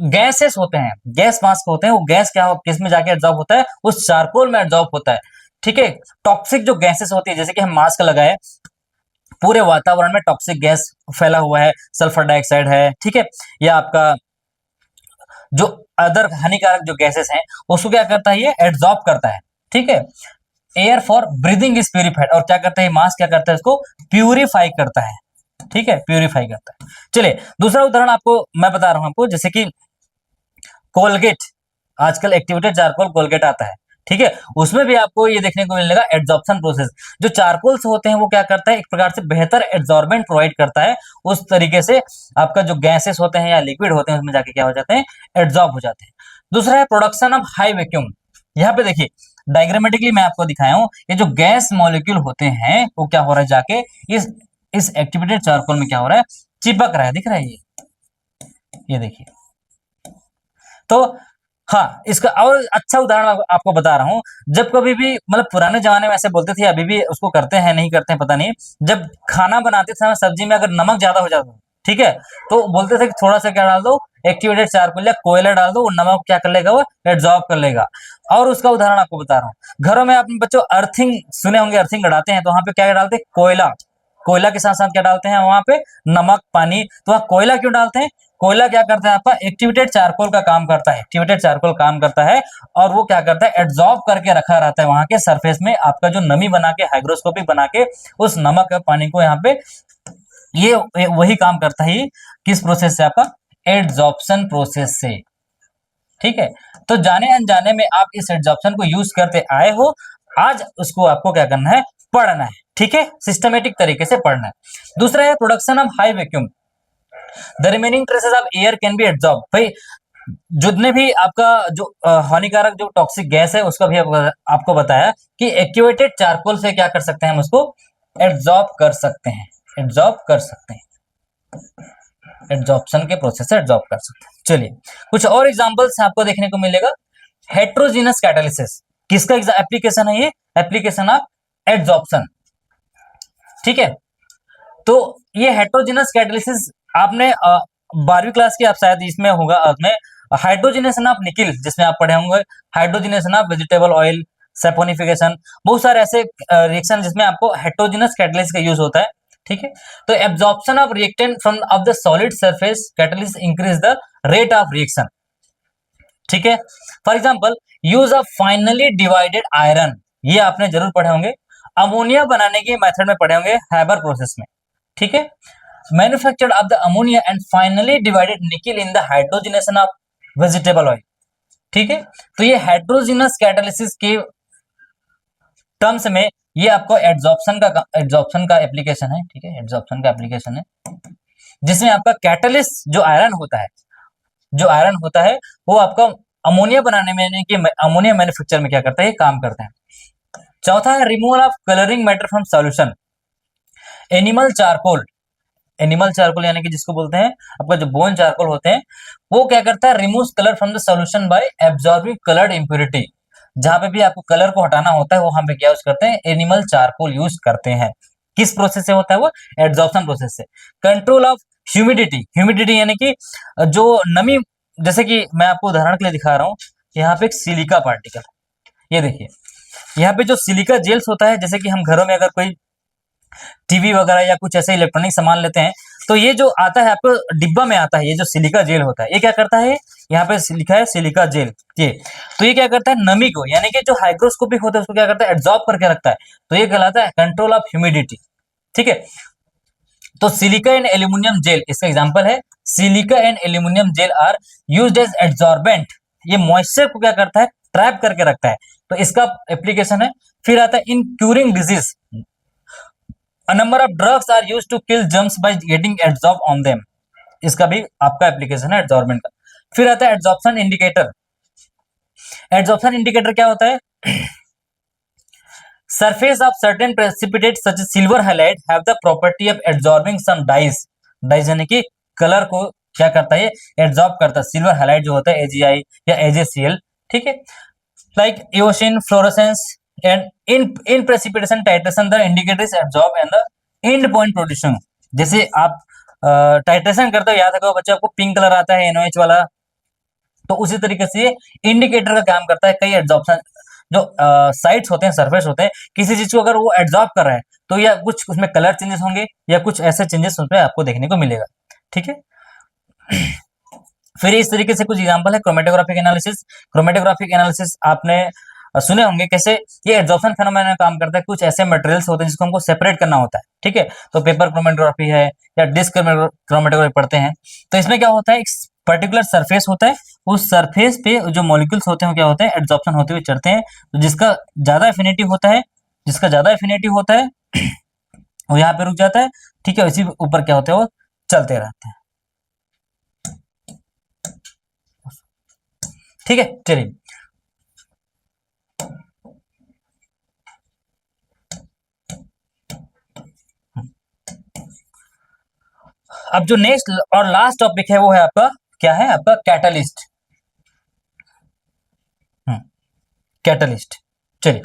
गैसेस होते हैं, गैस मास्क होते हैं, वो गैस क्या किस में जाके एड्जॉर्ब होता है, उस चारकोल में एड्जॉर्ब होता है। ठीक है, टॉक्सिक जो गैसेस होती है, जैसे कि हम मास्क लगाए, पूरे वातावरण में टॉक्सिक गैस फैला हुआ है, सल्फर डाइऑक्साइड है, ठीक है, या आपका जो अदर हानिकारक जो गैसेस हैं उसको क्या करता है, ये एड्सॉर्ब करता है। ठीक है, air for breathing is purified, और क्या करता है मास्क, क्या करता है इसको प्यूरिफाई करता है। ठीक है, प्यूरिफाई करता है। चलिए दूसरा उदाहरण आपको मैं बता रहा हूं आपको, जैसे कि कोलगेट, आजकल एक्टिवेटेड चारकोल कोलगेट आता है। ठीक है, उसमें भी आपको ये देखने को मिलेगा एड्जॉर्प्शन प्रोसेस। जो चारकोल से होते हैं वो क्या करता है, एक प्रकार से बेहतर एड्जॉर्बेंट प्रोवाइड करता है, उस तरीके से आपका जो गैसेस होते हैं या लिक्विड होते हैं उसमें जाके क्या हो जाते हैं, एड्जॉर्ब हो जाते हैं। दूसरा है प्रोडक्शन ऑफ हाई वैक्यूम। यहाँ पे देखिए डायग्रामेटिकली मैं आपको दिखाया हूं, ये जो गैस मॉलिक्यूल होते हैं वो क्या हो रहा है, जाके इस एक्टिवेटेड चारकोल में क्या हो रहा है, चिपक रहा है, दिख रहा है ये देखिए। तो हाँ, इसका और अच्छा उदाहरण आपको बता रहा हूं, जब कभी भी मतलब पुराने जमाने में ऐसे बोलते थे, अभी भी उसको करते हैं नहीं करते हैं पता नहीं, जब खाना बनाते समय सब्जी में अगर नमक ज्यादा हो जाता, ठीक है, तो बोलते थे कि थोड़ा सा क्या डाल दो, एक्टिवेटेड चारकोल या कोयला डाल दो, वो नमक क्या कर लेगा, वो एब्जॉर्ब कर लेगा। और उसका उदाहरण आपको बता रहा हूँ, घरों में आपने बच्चों अर्थिंग सुने होंगे, अर्थिंग गड़ाते हैं तो वहां पे क्या डालते हैं, कोयला। कोयला के साथ साथ क्या डालते हैं वहां पे, नमक, पानी। तो वहां कोयला क्यों डालते हैं, कोयला क्या करता है आपका, एक्टिवेटेड चारकोल का काम करता है, एक्टिवेटेड चारकोल काम करता है, और वो क्या करता है, एड्सॉर्ब करके रखा रहता है वहां के सरफेस में, आपका जो नमी बना के, हाइग्रोस्कोपिक बना के उस नमक और पानी को यहाँ पे, ये वही काम करता है, किस प्रोसेस से, आपका एड्सॉर्प्शन प्रोसेस से। ठीक है, तो जाने अनजाने में आप इस एड्सॉर्प्शन को यूज करते आए हो, आज उसको आपको क्या करना है, पढ़ना है। ठीक है, सिस्टमेटिक तरीके से पढ़ना है। दूसरा है production of high vacuum, the remaining traces of air can be absorb. भाई जितने भी आपका जो हानिकारक जो टॉक्सिक गैस है उसका भी आपको बताया कि एक्टिवेटेड चारकोल से क्या कर सकते हैं, हम उसको एब्जॉर्ब कर सकते हैं, एब्जॉर्ब कर सकते हैं, एड्सॉर्प्शन के प्रोसेस से एड्सॉर्ब कर सकते हैं। चलिए कुछ और एग्जांपल्स आपको देखने को मिलेगा। हेट्रोजीनस कैटालिसिस, किसका एप्लीकेशन है, ये एप्लीकेशन ऑफ एड्सॉर्प्शन। ठीक है, तो ये हेट्रोजीनस कैटालिसिस आपने 12वीं क्लास की आप शायद इसमें होगा, उसमें हाइड्रोजनेशन ऑफ निकिल जिसमें आप पढ़े होंगे, hydrogenation of vegetable oil, saponification, बहुत सारे ऐसे रिएक्शन जिसमें आपको हेट्रोजीनस कैटालिसिस का यूज होता है। ठीक है, तो absorption of reactant from of the solid surface catalysis increase the rate of reaction. ठीक है, for example use of finally divided iron, ये आपने जरूर पढ़े होंगे, अमोनिया बनाने के मेथड में पढ़े होंगे, हैबर प्रोसेस में। ठीक है, manufactured of the ammonia and finally divided nickel in the hydrogenation of vegetable oil. ठीक है, तो ये हाइड्रोजिनस कैटालिसिस के टर्म्स में ये आपको एड्सॉर्प्शन का एप्लीकेशन है। ठीक है, एड्सॉर्प्शन का एप्लीकेशन है जिसमें आपका कैटालिस्ट जो आयरन होता है, जो आयरन होता है वो आपका अमोनिया बनाने में, यानी कि अमोनिया मैन्युफैक्चर में क्या करता है, ये काम करता है। चौथा है removal of colouring matter from solution, animal charcoal. Animal charcoal यानी कि जिसको बोलते हैं आपका जो बोन चारकोल होते हैं, वो क्या करता है, removes colour from the solution bye absorbing coloured impurity. जहां पे भी आपको कलर को हटाना होता है वहां पे क्या यूज करते हैं, एनिमल चारकोल यूज करते हैं। किस प्रोसेस से होता है वो, एड्सॉर्प्शन प्रोसेस से। कंट्रोल ऑफ ह्यूमिडिटी, ह्यूमिडिटी यानी कि जो नमी, जैसे कि मैं आपको उदाहरण के लिए दिखा रहा हूँ, यहाँ पे एक सिलिका पार्टिकल, ये देखिए यहाँ पे जो सिलिका जेल्स होता है, जैसे कि हम घरों में अगर कोई टीवी वगैरह या कुछ ऐसे इलेक्ट्रॉनिक सामान लेते हैं, तो ये जो आता है आपको डिब्बा में आता है, ये जो सिलिका जेल होता है, ये क्या करता है, यहाँ पे लिखा है सिलिका जेल, ये तो ये क्या करता है, नमी को, यानी कि जो हाइग्रोस्कोपिक होता है उसको क्या करता है, एब्जॉर्ब करके रखता है। तो ये कहलाता है कंट्रोल ऑफ ह्यूमिडिटी। ठीक है। तो सिलिका एंड एल्यूमिनियम जेल इसका एग्जांपल है। Silica and aluminium gel are used as adsorbent, ये मॉइस्चर को क्या करता है, ट्रैप करके रखता है, तो इसका एप्लीकेशन है। फिर आता है in curing disease, a number of drugs are used to kill germs by getting adsorb on them, इसका भी आपका एप्लीकेशन है एड्सॉर्बेंट का। फिर आता है एड्सॉर्प्शन इंडिकेटर। एड्सॉर्प्शन इंडिकेटर क्या होता है, surface of certain precipitate such as silver halide have the property of absorbing some dyes, dyes यानी कि कलर को क्या करता है, एब्जॉर्ब करता है। सिल्वर हाइलाइट जो होता है AgI या AgCl, ठीक है। Like eosin fluorescence and in precipitation titration the indicator is absorb and the end point producing. जैसे आप टाइट्रेशन करते हो, याद रखो बच्चे, आपको पिंक कलर आता है NOH वाला, तो उसी तरीके से इंडिकेटर का काम करता है। कई एड्सॉर्प्शन जो साइट्स होते हैं, सरफेस होते हैं, किसी चीज को अगर वो एब्जॉर्ब कर रहा है तो या कुछ उसमें कलर चेंजेस होंगे या कुछ ऐसे चेंजेस उसमें आपको देखने को मिलेगा, ठीक है। फिर इस तरीके से कुछ एग्जांपल है क्रोमेटोग्राफिक एनालिसिस। क्रोमेटोग्राफिक एनालिसिस आपने सुने होंगे, कैसे ये एब्जॉर्प्शन फेनोमेना काम करता है। कुछ ऐसे मटेरियल्स होते हैं जिसको हमको सेपरेट करना होता है, ठीक है। तो पेपर क्रोमेटोग्राफी है या डिस्क क्रोमेटोग्राफी पढ़ते हैं, तो इसमें क्या होता है, एक पर्टिकुलर सरफेस होता है, उस सरफेस पे जो मॉलिक्यूल्स होते हैं क्या होते हैं, एब्जॉर्प्शन होते हुए चढ़ते हैं। तो जिसका ज्यादा एफिनिटी होता है, जिसका ज्यादा एफिनिटी होता है वो यहाँ पे रुक जाता है, ठीक है। इसी ऊपर क्या होता है, वो चलते रहते हैं, ठीक है। चलिए अब जो नेक्स्ट और लास्ट टॉपिक है वो है आपका, क्या है आपका, कैटलिस्ट। कैटलिस्ट, चलिए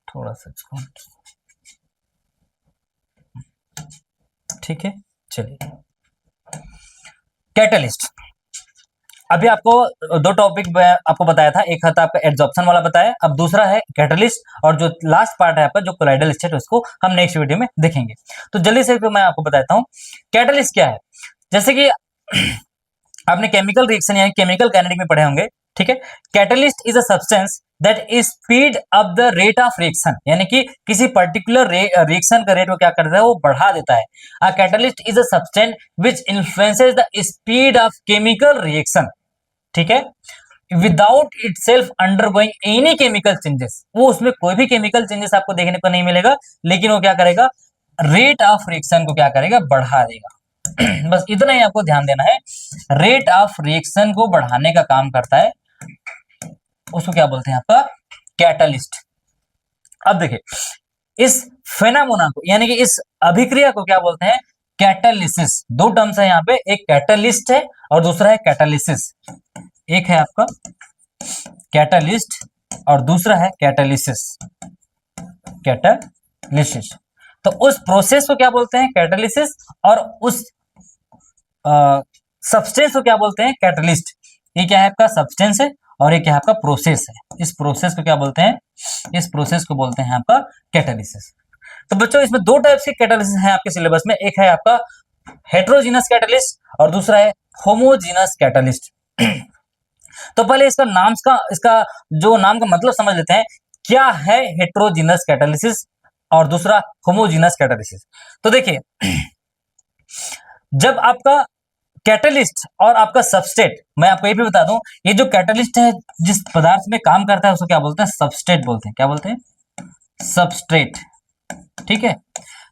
थोड़ा सा इसको, ठीक है। चलिए कैटलिस्ट, अभी आपको दो टॉपिक आपको बताया था, एक था आपका एड्सॉर्प्शन वाला बताया, अब दूसरा है कैटलिस्ट, और जो लास्ट पार्ट है आपका जो कोलाइडल स्टेट, उसको हम नेक्स्ट वीडियो में देखेंगे। तो जल्दी से मैं आपको बताता हूँ कैटलिस्ट क्या है। जैसे कि आपने केमिकल रिएक्शन यानी केमिकल काइनेटिक में पढ़े होंगे, ठीक है। Catalyst is a substance that is speed up the rate of reaction, यानी कि किसी पर्टिकुलर रिएक्शन का रेट को क्या करता है, वो बढ़ा देता है। A catalyst is a substance which influences the speed of chemical reaction, ठीक है, without it self undergoing any chemical changes. वो उसमें कोई भी केमिकल चेंजेस आपको देखने को नहीं मिलेगा, लेकिन वो क्या करेगा, रेट ऑफ रिएक्शन को क्या करेगा, बढ़ा देगा। बस इतना ही आपको ध्यान देना है, रेट ऑफ रिएक्शन को बढ़ाने का काम करता है, उसको क्या बोलते हैं आपका, कैटलिस्ट। अब देखिए इस फेनामोना को यानी कि इस अभिक्रिया को क्या बोलते हैं, कैटालिसिस। दो टर्म्स है यहाँ पे, एक कैटलिस्ट है और दूसरा है कैटालिसिस। एक है आपका कैटालिस्ट और दूसरा है कैटालिसिस, कैटालिसिस। तो उस प्रोसेस को क्या बोलते हैं, कैटालिसिस, और उस सब्सटेंस को क्या बोलते हैं, कैटलिस्ट। ये क्या है आपका, सब्सटेंस है, और ये क्या है आपका, प्रोसेस है। इस प्रोसेस को क्या बोलते हैं, इस प्रोसेस को बोलते हैं आपका कैटालिसिस। तो बच्चों इसमें दो टाइप के कैटालिसिस हैं आपके सिलेबस में, एक है आपका हेट्रोजीनस कैटालिस्ट और दूसरा है होमोजीनस कैटालिस्ट। तो पहले इसका इसका जो नाम का मतलब समझ लेते हैं, क्या है हेट्रोजीनस कैटालिसिस और दूसरा होमोजीनस कैटालिसिस। तो देखिए जब आपका कैटलिस्ट और आपका सबस्ट्रेट, मैं आपको ये भी बता दूं, ये जो कैटलिस्ट है जिस पदार्थ में काम करता है उसको क्या बोलते हैं, सबस्ट्रेट बोलते हैं। क्या बोलते हैं, सबस्ट्रेट, ठीक है।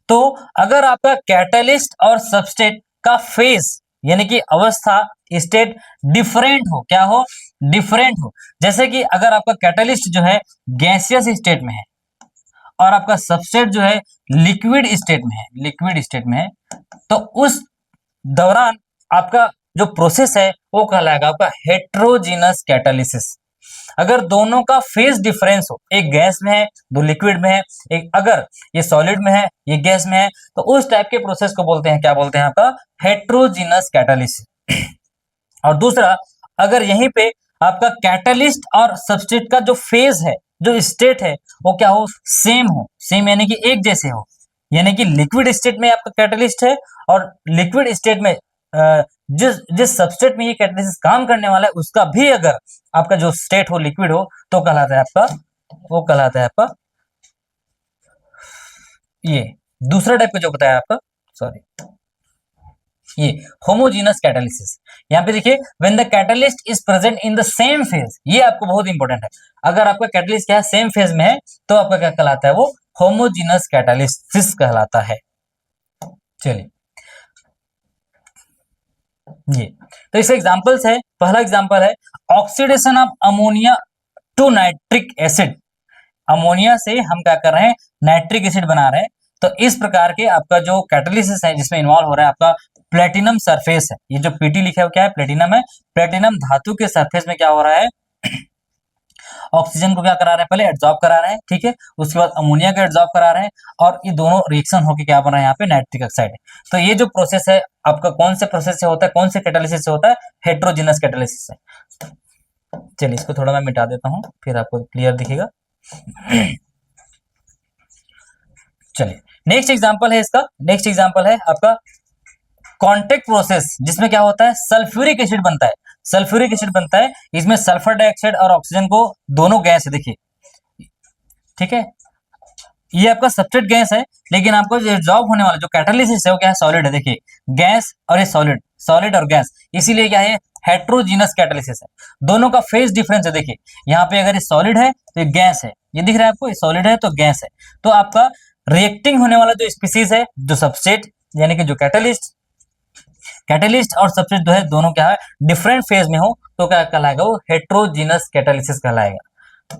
तो अगर आपका कैटलिस्ट और सबस्ट्रेट का फेज यानी कि अवस्था, स्टेट डिफरेंट हो, क्या हो, डिफरेंट हो, जैसे कि अगर आपका कैटलिस्ट जो है गैसियस स्टेट में है और आपका सबस्ट्रेट जो है लिक्विड स्टेट में है, लिक्विड स्टेट में है, तो उस दौरान आपका जो प्रोसेस है वो कहलाएगा आपका हेट्रोजीनस कैटालिसिस। अगर दोनों का फेज डिफरेंस हो, एक गैस में है, दो लिक्विड में है, एक अगर ये सॉलिड में है, ये गैस में है, तो उस टाइप के प्रोसेस को बोलते हैं, क्या बोलते हैं आपका, हेट्रोजीनस कैटालिसिस। और दूसरा, अगर यहीं पे आपका कैटालिस्ट और सबस्ट्रेट का जो फेज है, जो स्टेट है, वो क्या हो, सेम हो, सेम यानी कि एक जैसे हो, यानी कि लिक्विड स्टेट में आपका कैटालिस्ट है और लिक्विड स्टेट में जिस जिस सबस्ट्रेट में ये कैटालिसिस काम करने वाला है उसका भी अगर आपका जो स्टेट हो लिक्विड हो, तो कहलाता है आपका वो कहलाता है आपका ये दूसरा टाइप का जो बताया आपका, सॉरी, ये होमोजीनस कैटालिसिस। यहाँ पे देखिए when the catalyst is present in the same phase, ये आपको बहुत इंपॉर्टेंट है। अगर आपका कैटलिस्ट क्या है, सेम फेज में है, तो आपका क्या कहलाता है, वो होमोजीनस कैटालिसिस कहलाता है। चलिए ये तो इसके एग्जांपल्स है। पहला एग्जांपल है oxidation of ammonia to nitric acid. Ammonia से हम क्या कर रहे हैं, नाइट्रिक एसिड बना रहे हैं। तो इस प्रकार के आपका जो कैटालिसिस है जिसमें इन्वॉल्व हो रहा है आपका प्लेटिनम सरफेस है। ये जो पीटी लिखा है वो क्या है, प्लेटिनम है। प्लेटिनम धातु के सरफेस में क्या हो रहा है, ऑक्सीजन को क्या करा रहे हैं, पहले एड्सॉर्ब करा रहे हैं, ठीक है, उसके बाद अमोनिया को एड्सॉर्ब करा रहे हैं, और ये दोनों रिएक्शन होके क्या बन रहा है, यहाँ पे नाइट्रिक ऑक्साइड है। तो ये जो प्रोसेस है आपका कौन से प्रोसेस से होता है, कौन से कैटालिसिस से होता है, हेट्रोजिनस कैटालिसिस से। चलिए इसको थोड़ा मैं मिटा देता हूँ, फिर आपको क्लियर दिखेगा। चलिए नेक्स्ट एग्जांपल है इसका, नेक्स्ट एग्जांपल है आपका कॉन्टेक्ट प्रोसेस, जिसमें क्या होता है, सल्फ्यूरिक एसिड बनता है। सल्फ्यूरिक एसिड बनता है, इसमें सल्फर डाइऑक्साइड और ऑक्सीजन को दोनों गैस है, देखिए, ठीक है, ये आपका सब्सट्रेट गैस है, लेकिन आपको जो एब्जॉर्ब होने वाला जो कैटालिसिस है वो क्या है, सॉलिड है। देखिए गैस और ये सॉलिड, सॉलिड और गैस, इसीलिए क्या है, हेट्रोजीनस कैटालिसिस है। दोनों का फेज डिफरेंस है। देखिए यहाँ पे अगर ये सॉलिड है तो ये गैस है, ये दिख रहा है आपको, ये सॉलिड है तो गैस है। तो आपका रिएक्टिंग होने वाला जो स्पीसीज है, जो सबस्ट्रेट यानी कि जो कैटालिस्ट, कैटालिस्ट और सबस्ट्रेट जो है दोनों क्या है, डिफरेंट फेज में हो, तो क्या कहलाएगा, वो हेट्रोजीनस कैटालिसिस कहलाएगा।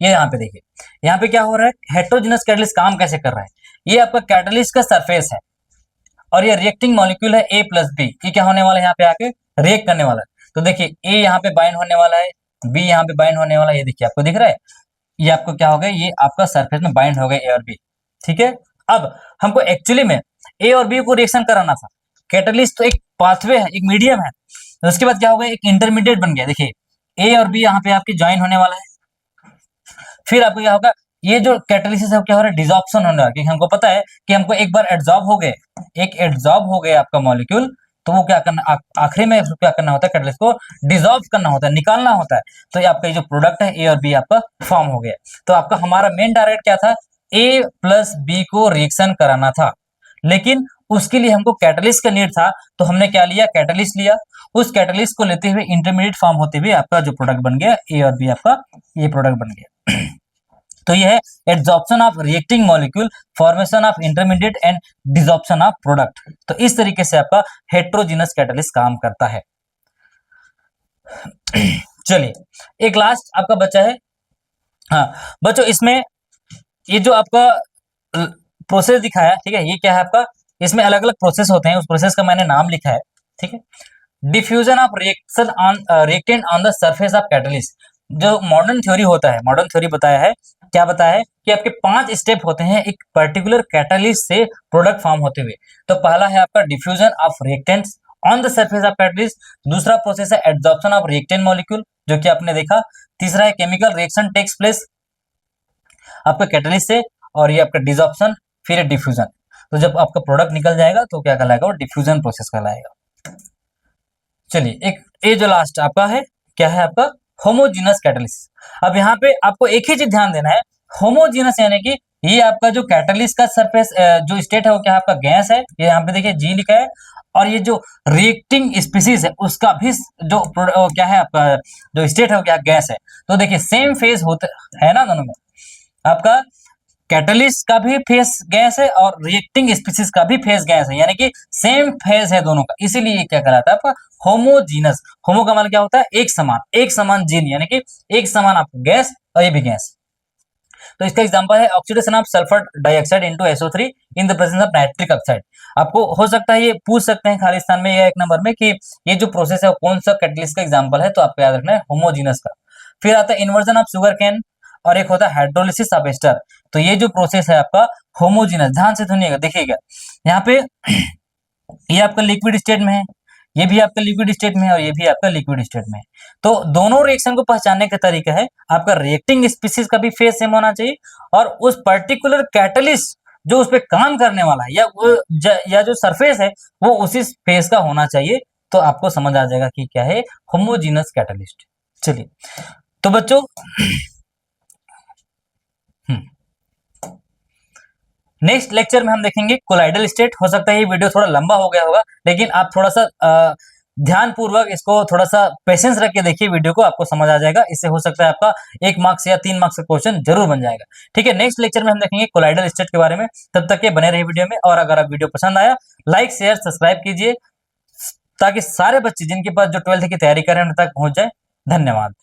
ये यहाँ पे देखिए, यहाँ पे क्या हो रहा है, हेट्रोजीनस कैटालिस्ट काम कैसे कर रहा है, ये आपका कैटालिस्ट का सरफेस है और ये रिएक्टिंग मॉलिक्यूल है A प्लस बी, ये क्या होने वाला है, यहाँ पे आके रिएक्ट करने वाला है। तो देखिए A यहाँ पे बाइंड होने वाला है, B यहाँ पे बाइंड होने वाला है, ये देखिए आपको दिख रहा है, ये आपको क्या हो गया, ये आपका सरफेस में बाइंड हो गया A और B, ठीक है। अब हमको एक्चुअली में A और B को रिएक्शन कराना था। कैटालिस्ट तो एक पाथवे है, एक मीडियम है, तो उसके बाद क्या हो गया, एक इंटरमीडिएट बन गया। देखिए A और B यहाँ पे आपकी ज्वाइन होने वाला है, फिर आपको क्या होगा, ये जो कैटालिसिस है क्या हो रहा है, डिसॉर्प्शन होने वाला है, क्योंकि हमको पता है कि हमको एक बार एड्सॉर्ब हो गए, एक एड्सॉर्ब हो गया आपका मॉलिक्यूल, तो वो क्या करना, आखिरी में क्या करना होता है, कैटालिसिस को डिसॉल्व करना होता है, निकालना होता है। तो ये आपका ये जो प्रोडक्ट है A और B आपका फॉर्म हो गया। तो आपका हमारा मेन टारगेट क्या था, A प्लस बी को रिएक्शन कराना था, लेकिन उसके लिए हमको कैटालिस्ट का नीड था। तो हमने क्या लिया, कैटालिस्ट लिया, उस कैटालिस्ट को लेते हुए इंटरमीडिएट फॉर्म होते हुए आपका जो प्रोडक्ट बन गया A और B, आपका ये प्रोडक्ट बन गया। तो ये है adsorption of reacting molecule, formation of intermediate and desorption of product. तो इस तरीके से आपका हेट्रोजीनस कैटालिस्ट काम करता है। चलिए एक लास्ट आपका बचा है, हाँ बच्चों, इसमें ये जो आपका प्रोसेस दिखाया, ठीक है, ये क्या है आपका, इसमें अलग अलग प्रोसेस होते हैं, उस प्रोसेस का मैंने नाम लिखा है, ठीक है। Diffusion of reaction on reactant on the surface of catalyst, जो मॉडर्न थ्योरी होता है, मॉडर्न थ्योरी बताया है, क्या बताया है कि आपके 5 स्टेप होते हैं एक पर्टिकुलर कैटालिस्ट से प्रोडक्ट फॉर्म होते हुए। तो पहला है आपका diffusion of reactants on the surface of catalyst, दूसरा प्रोसेस है एड्सॉर्प्शन ऑफ रिएक्टेंट मॉलिक्यूल, जो कि आपने देखा, तीसरा है केमिकल रिएक्शन टेक्स प्लेस आपका कैटालिस्ट से, और ये आपका डिसॉर्प्शन, फिर है डिफ्यूजन। तो जब आपका प्रोडक्ट निकल जाएगा तो क्या कहलाएगा, वो डिफ्यूजन प्रोसेस कहलाएगा। चलिए एक ये जो लास्ट आपका है, क्या है आपका, होमोजीनस कैटालिसिस। अब यहाँ पे आपको एक ही चीज ध्यान देना है, होमोजीनस यानी कि ये आपका जो कैटालिस्ट का सरफेस जो स्टेट है वो क्या आपका गैस है, ये यहाँ पे देखिए G लिखा है, और ये जो रिएक्टिंग स्पीसीज है उसका भी जो क्या है आपका जो स्टेट है वो क्या गैस है। तो देखिए सेम फेज होते है ना दोनों में, आपका कैटालिस्ट का भी फेस गैस है और रिएक्टिंग स्पीसीज का भी फेस गैस है, यानी कि सेम फेज है दोनों का, इसीलिए ये क्या कहलाता है आपका होमोजीनस। होमो का मतलब क्या होता है, एक समान, एक समान जीन, यानी कि एक समान आपका गैस और ये भी गैस। तो इसका एग्जांपल है oxidation of sulphur dioxide into SO3 in the presence of nitric oxide. आपको हो सकता है ये पूछ सकते हैं खाली स्थान में या एक नंबर में कि ये जो प्रोसेस है वो कौन सा कैटालिस्ट का एग्जांपल है, तो आपको याद रखना है होमोजीनस का। फिर आता है इन्वर्जन ऑफ शुगर कैन, और एक होता है हाइड्रोलिसिस ऑफ एस्टर। तो ये जो प्रोसेस है आपका होमोजीनस, ध्यान से सुनिएगा, देखिएगा यहाँ पे ये आपका लिक्विड स्टेट में है, ये भी आपका लिक्विड स्टेट में है, और ये भी आपका लिक्विड स्टेट में है। तो दोनों रिएक्शन को पहचानने का तरीका है, आपका रिएक्टिंग स्पीसीज का भी फेज सेम होना चाहिए, और उस पर्टिकुलर कैटालिस्ट जो उस पर काम करने वाला है या जो सरफेस है वो उसी फेज का होना चाहिए। तो आपको समझ आ जाएगा कि क्या है होमोजीनस कैटालिस्ट। चलिए तो बच्चों नेक्स्ट लेक्चर में हम देखेंगे कोलाइडल स्टेट। हो सकता है ये वीडियो थोड़ा लंबा हो गया होगा, लेकिन आप थोड़ा सा ध्यान पूर्वक इसको थोड़ा सा पेशेंस रख के देखिए वीडियो को, आपको समझ आ जाएगा। इससे हो सकता है आपका 1 मार्क्स या 3 मार्क्स का क्वेश्चन जरूर बन जाएगा। ठीक है, नेक्स्ट लेक्चर में हम देखेंगे कोलाइडल स्टेट के बारे में। तब तक के बने रहिए वीडियो में, और अगर आप वीडियो पसंद आया लाइक शेयर सब्सक्राइब कीजिए, ताकि सारे बच्चे जिनके पास जो 12th की तैयारी कर रहे हैं उन तक पहुंच जाए। धन्यवाद।